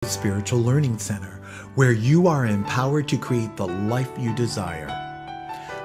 Spiritual Learning Center, where you are empowered to create the life you desire.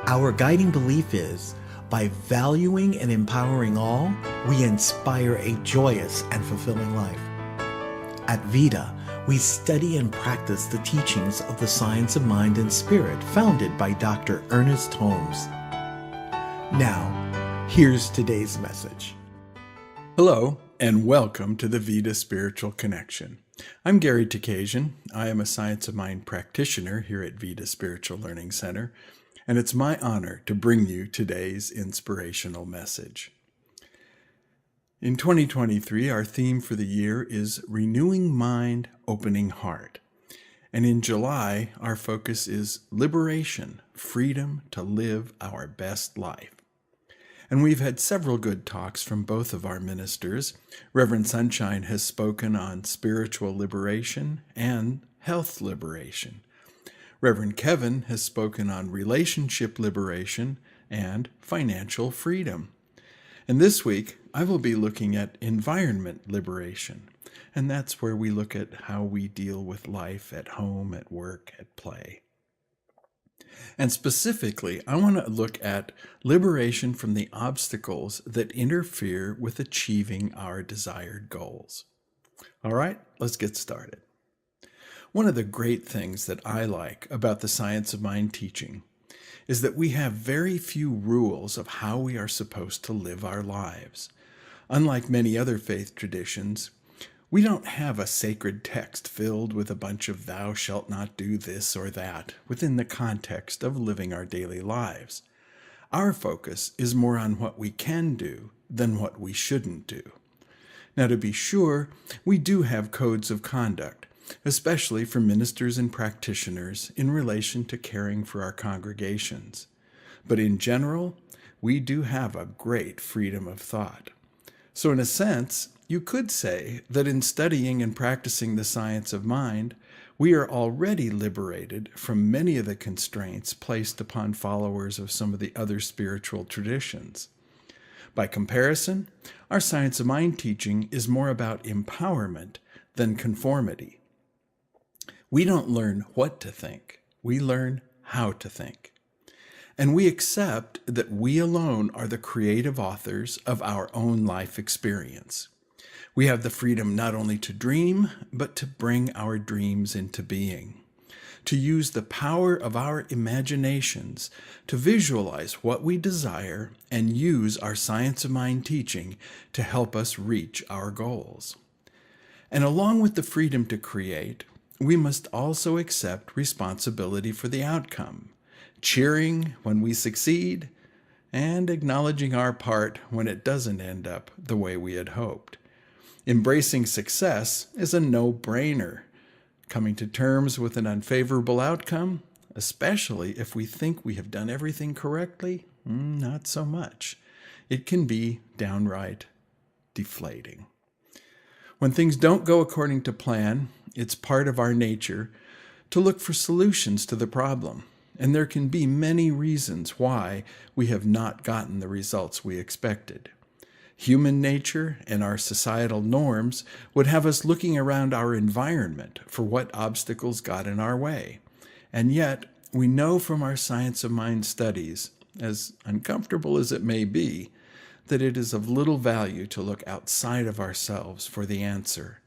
Our guiding belief is, by valuing and empowering all, we inspire a joyous and fulfilling life. At Vida, we study and practice the teachings of the science of mind and spirit founded by Dr. Ernest Holmes. Now, here's today's message. Hello, and welcome to the Vida Spiritual Connection. I'm Gary Takesian. I am a Science of Mind practitioner here at Vida Spiritual Learning Center, and it's my honor to bring you today's inspirational message. In 2023, our theme for the year is Renewing Mind, Opening Heart. And in July, our focus is Liberation, Freedom to Live Our Best Life. And we've had several good talks from both of our ministers. Reverend Sunshine has spoken on spiritual liberation and health liberation. Reverend Kevin has spoken on relationship liberation and financial freedom. And this week, I will be looking at environment liberation. And that's where we look at how we deal with life at home, at work, at play. And specifically, I want to look at liberation from the obstacles that interfere with achieving our desired goals. All right, let's get started. One of the great things that I like about the Science of Mind teaching is that we have very few rules of how we are supposed to live our lives. Unlike many other faith traditions, we don't have a sacred text filled with a bunch of thou shalt not do this or that within the context of living our daily lives. Our focus is more on what we can do than what we shouldn't do. Now, to be sure, we do have codes of conduct, especially for ministers and practitioners in relation to caring for our congregations. But in general, we do have a great freedom of thought. So in a sense, you could say that in studying and practicing the science of mind, we are already liberated from many of the constraints placed upon followers of some of the other spiritual traditions. By comparison, our science of mind teaching is more about empowerment than conformity. We don't learn what to think, we learn how to think. And we accept that we alone are the creative authors of our own life experience. We have the freedom not only to dream, but to bring our dreams into being, to use the power of our imaginations to visualize what we desire and use our science of mind teaching to help us reach our goals. And along with the freedom to create, we must also accept responsibility for the outcome, cheering when we succeed and acknowledging our part when it doesn't end up the way we had hoped. Embracing success is a no-brainer. Coming to terms with an unfavorable outcome, especially if we think we have done everything correctly, not so much. It can be downright deflating. When things don't go according to plan, it's part of our nature to look for solutions to the problem. And there can be many reasons why we have not gotten the results we expected. Human nature and our societal norms would have us looking around our environment for what obstacles got in our way. And yet, we know from our science of mind studies, as uncomfortable as it may be, that it is of little value to look outside of ourselves for the answer.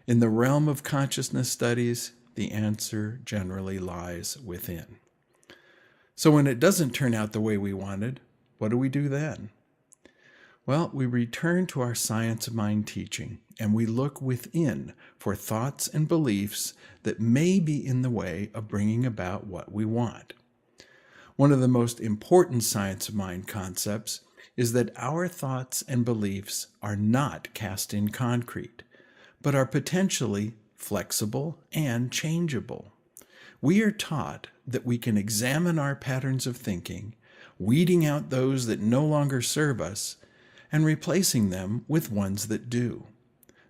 In the realm of consciousness studies, the answer generally lies within. So when it doesn't turn out the way we wanted, what do we do then? Well, we return to our science of mind teaching, and we look within for thoughts and beliefs that may be in the way of bringing about what we want. One of the most important science of mind concepts is that our thoughts and beliefs are not cast in concrete, but are potentially flexible and changeable. We are taught that we can examine our patterns of thinking, weeding out those that no longer serve us, and replacing them with ones that do.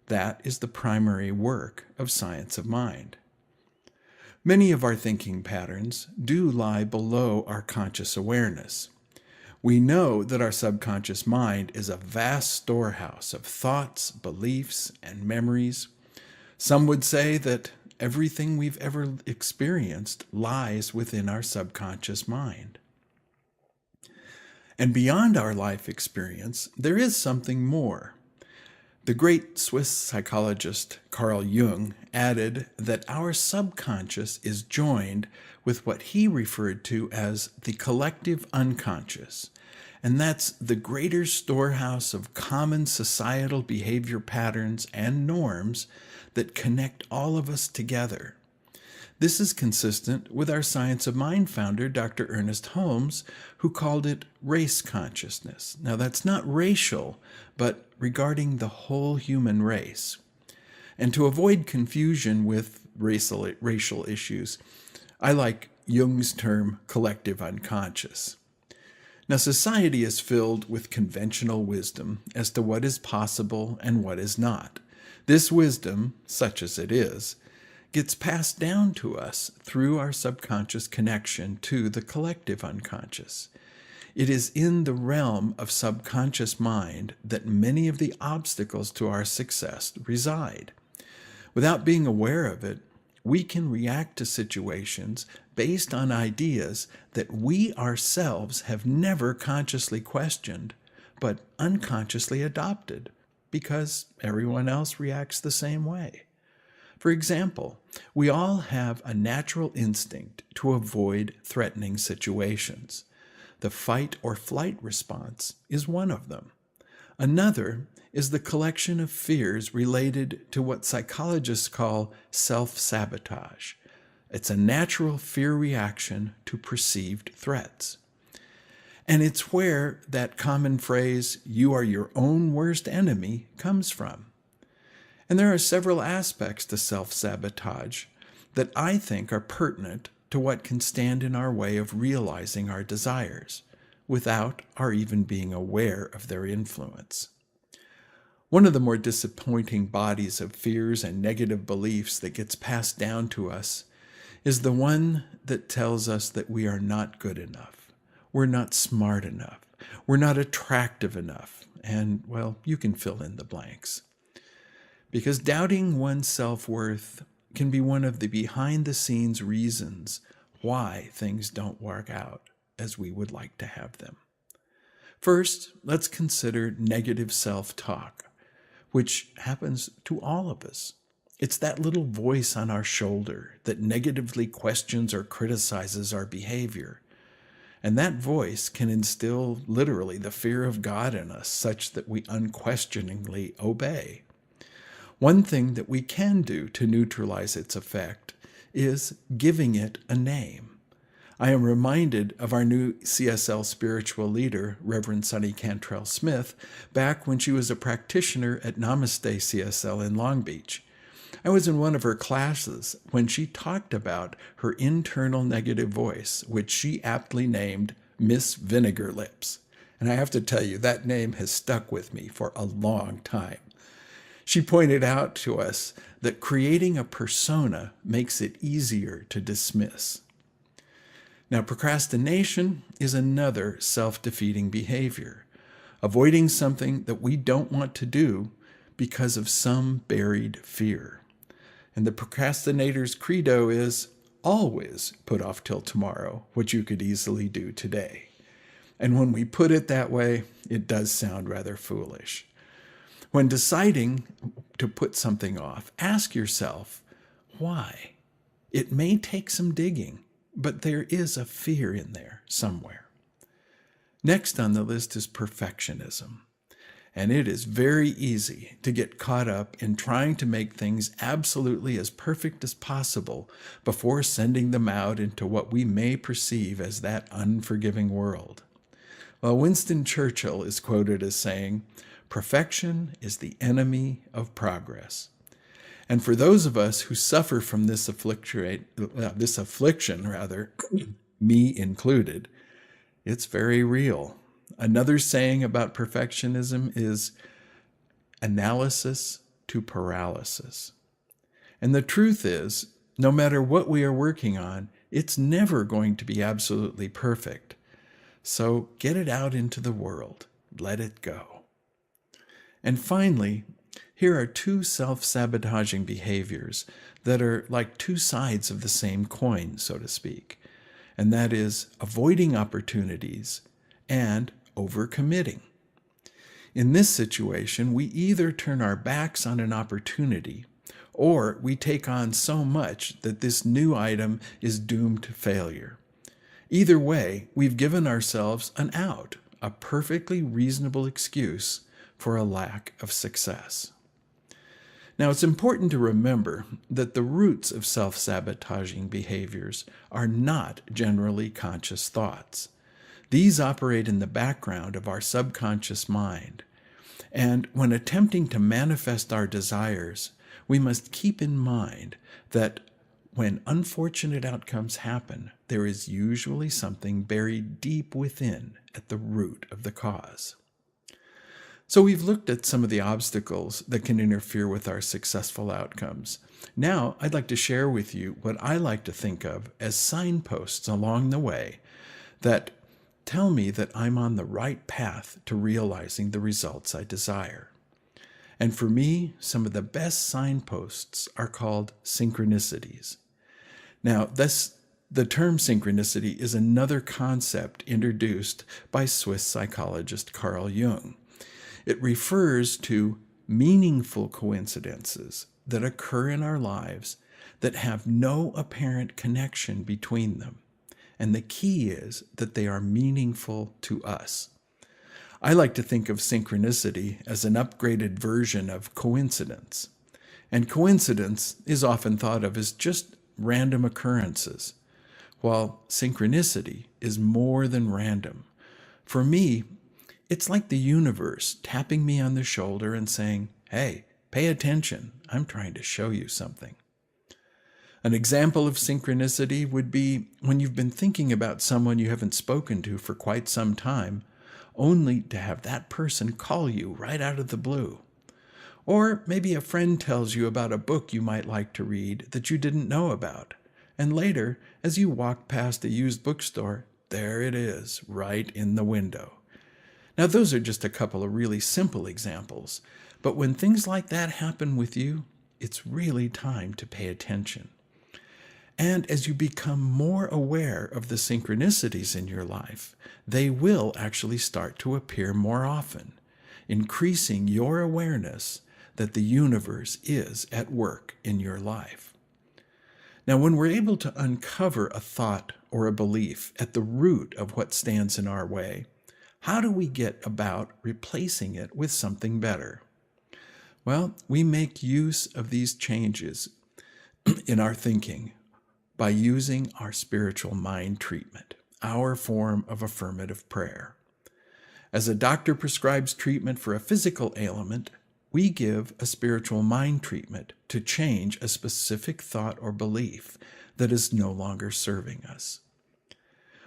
That is the primary work of science of mind. Many of our thinking patterns do lie below our conscious awareness. We know that our subconscious mind is a vast storehouse of thoughts, beliefs, and memories. Some would say that everything we've ever experienced lies within our subconscious mind. And beyond our life experience, there is something more. The great Swiss psychologist Carl Jung added that our subconscious is joined with what he referred to as the collective unconscious, and that's the greater storehouse of common societal behavior patterns and norms that connect all of us together. This is consistent with our Science of Mind founder, Dr. Ernest Holmes, who called it race consciousness. Now, that's not racial, but regarding the whole human race. And to avoid confusion with racial issues, I like Jung's term collective unconscious. Now, society is filled with conventional wisdom as to what is possible and what is not. This wisdom, such as it is, gets passed down to us through our subconscious connection to the collective unconscious. It is in the realm of subconscious mind that many of the obstacles to our success reside. Without being aware of it, we can react to situations based on ideas that we ourselves have never consciously questioned, but unconsciously adopted, because everyone else reacts the same way. For example, we all have a natural instinct to avoid threatening situations. The fight or flight response is one of them. Another is the collection of fears related to what psychologists call self-sabotage. It's a natural fear reaction to perceived threats. And it's where that common phrase, "you are your own worst enemy," comes from. And there are several aspects to self-sabotage that I think are pertinent to what can stand in our way of realizing our desires, without our even being aware of their influence. One of the more disappointing bodies of fears and negative beliefs that gets passed down to us is the one that tells us that we are not good enough, we're not smart enough, we're not attractive enough, and, well, you can fill in the blanks. Because doubting one's self-worth can be one of the behind-the-scenes reasons why things don't work out as we would like to have them. First, let's consider negative self-talk, which happens to all of us. It's that little voice on our shoulder that negatively questions or criticizes our behavior. And that voice can instill literally the fear of God in us, such that we unquestioningly obey. One thing that we can do to neutralize its effect is giving it a name. I am reminded of our new CSL spiritual leader, Reverend Sunny Cantrell Smith, back when she was a practitioner at Namaste CSL in Long Beach. I was in one of her classes when she talked about her internal negative voice, which she aptly named Miss Vinegar Lips. And I have to tell you, that name has stuck with me for a long time. She pointed out to us that creating a persona makes it easier to dismiss. Now, procrastination is another self-defeating behavior, avoiding something that we don't want to do because of some buried fear. And the procrastinator's credo is always put off till tomorrow what you could easily do today. And when we put it that way, it does sound rather foolish. When deciding to put something off, ask yourself, why? It may take some digging, but there is a fear in there somewhere. Next on the list is perfectionism. And it is very easy to get caught up in trying to make things absolutely as perfect as possible before sending them out into what we may perceive as that unforgiving world. Well, Winston Churchill is quoted as saying, "Perfection is the enemy of progress." And for those of us who suffer from this affliction, me included, it's very real. Another saying about perfectionism is analysis to paralysis. And the truth is, no matter what we are working on, it's never going to be absolutely perfect. So get it out into the world. Let it go. And finally, Here are two self-sabotaging behaviors that are like two sides of the same coin, so to speak, and that is avoiding opportunities and overcommitting. In this situation, we either turn our backs on an opportunity or we take on so much that this new item is doomed to failure. Either way, we've given ourselves an out, a perfectly reasonable excuse for a lack of success. Now, it's important to remember that the roots of self-sabotaging behaviors are not generally conscious thoughts. These operate in the background of our subconscious mind. And when attempting to manifest our desires, we must keep in mind that when unfortunate outcomes happen, there is usually something buried deep within at the root of the cause. So we've looked at some of the obstacles that can interfere with our successful outcomes. Now I'd like to share with you what I like to think of as signposts along the way that tell me that I'm on the right path to realizing the results I desire. And for me, some of the best signposts are called synchronicities. Now, the term synchronicity is another concept introduced by Swiss psychologist Carl Jung. It refers to meaningful coincidences that occur in our lives that have no apparent connection between them. And the key is that they are meaningful to us. I like to think of synchronicity as an upgraded version of coincidence. And coincidence is often thought of as just random occurrences, while synchronicity is more than random. For me, it's like the universe tapping me on the shoulder and saying, "Hey, pay attention. I'm trying to show you something." An example of synchronicity would be when you've been thinking about someone you haven't spoken to for quite some time, only to have that person call you right out of the blue. Or maybe a friend tells you about a book you might like to read that you didn't know about. And later, as you walk past a used bookstore, there it is, right in the window. Now, those are just a couple of really simple examples. But when things like that happen with you, it's really time to pay attention. And as you become more aware of the synchronicities in your life, they will actually start to appear more often, increasing your awareness that the universe is at work in your life. Now, when we're able to uncover a thought or a belief at the root of what stands in our way, how do we get about replacing it with something better? Well, we make use of these changes in our thinking by using our spiritual mind treatment, our form of affirmative prayer. As a doctor prescribes treatment for a physical ailment, we give a spiritual mind treatment to change a specific thought or belief that is no longer serving us.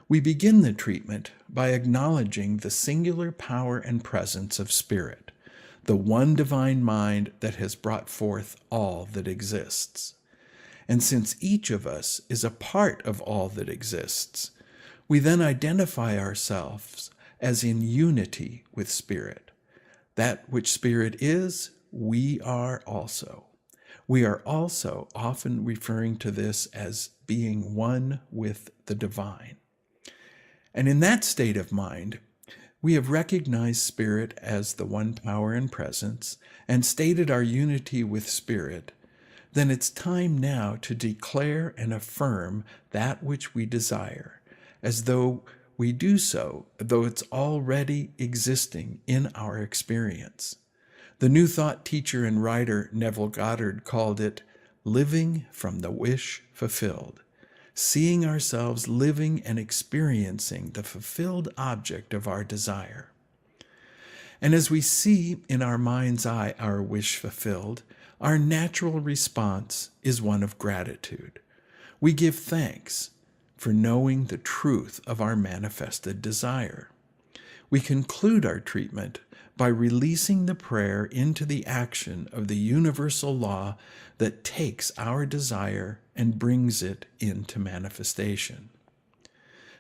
We begin the treatment by acknowledging the singular power and presence of Spirit, the one divine mind that has brought forth all that exists. And since each of us is a part of all that exists, we then identify ourselves as in unity with Spirit. That which Spirit is, we are also. We are also often referring to this as being one with the divine. And in that state of mind, we have recognized Spirit as the one power and presence and stated our unity with Spirit. Then it's time now to declare and affirm that which we desire, as though we do so, though it's already existing in our experience. The New Thought teacher and writer Neville Goddard called it living from the wish fulfilled, seeing ourselves living and experiencing the fulfilled object of our desire. And as we see in our mind's eye our wish fulfilled, our natural response is one of gratitude. We give thanks for knowing the truth of our manifested desire. We conclude our treatment by releasing the prayer into the action of the universal law that takes our desire and brings it into manifestation.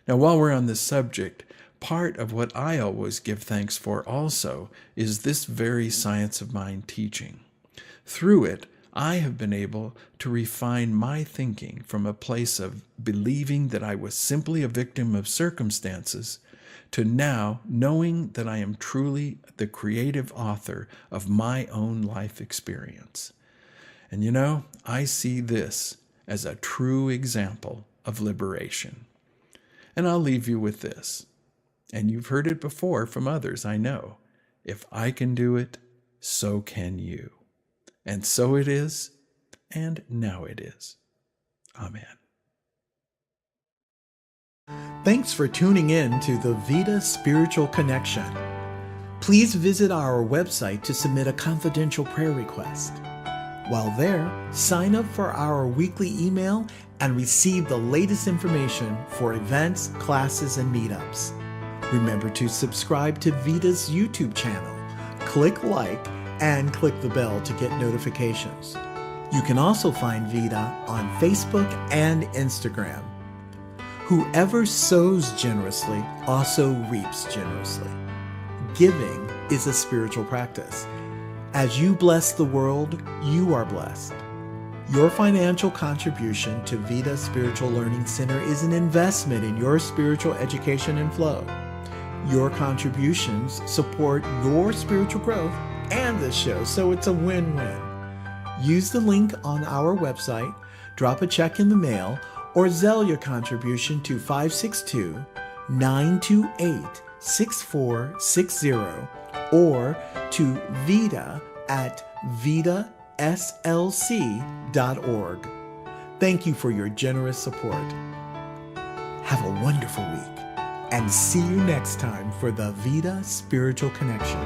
Now, while we're on this subject, part of what I always give thanks for also is this very science of mind teaching. Through it, I have been able to refine my thinking from a place of believing that I was simply a victim of circumstances to now knowing that I am truly the creative author of my own life experience. And you know, I see this as a true example of liberation. And I'll leave you with this. And you've heard it before from others, I know. If I can do it, so can you. And so it is, and now it is. Amen. Thanks for tuning in to the Vida Spiritual Connection. Please visit our website to submit a confidential prayer request. While there, sign up for our weekly email and receive the latest information for events, classes, and meetups. Remember to subscribe to Vida's YouTube channel, click like, and click the bell to get notifications. You can also find Vida on Facebook and Instagram. Whoever sows generously also reaps generously. Giving is a spiritual practice. As you bless the world, you are blessed. Your financial contribution to Vida Spiritual Learning Center is an investment in your spiritual education and flow. Your contributions support your spiritual growth and the show, so it's a win-win. Use the link on our website, drop a check in the mail, or Zelle your contribution to 562-928-6460 or to vida@vidaslc.org. Thank you for your generous support. Have a wonderful week and see you next time for the Vida Spiritual Connection.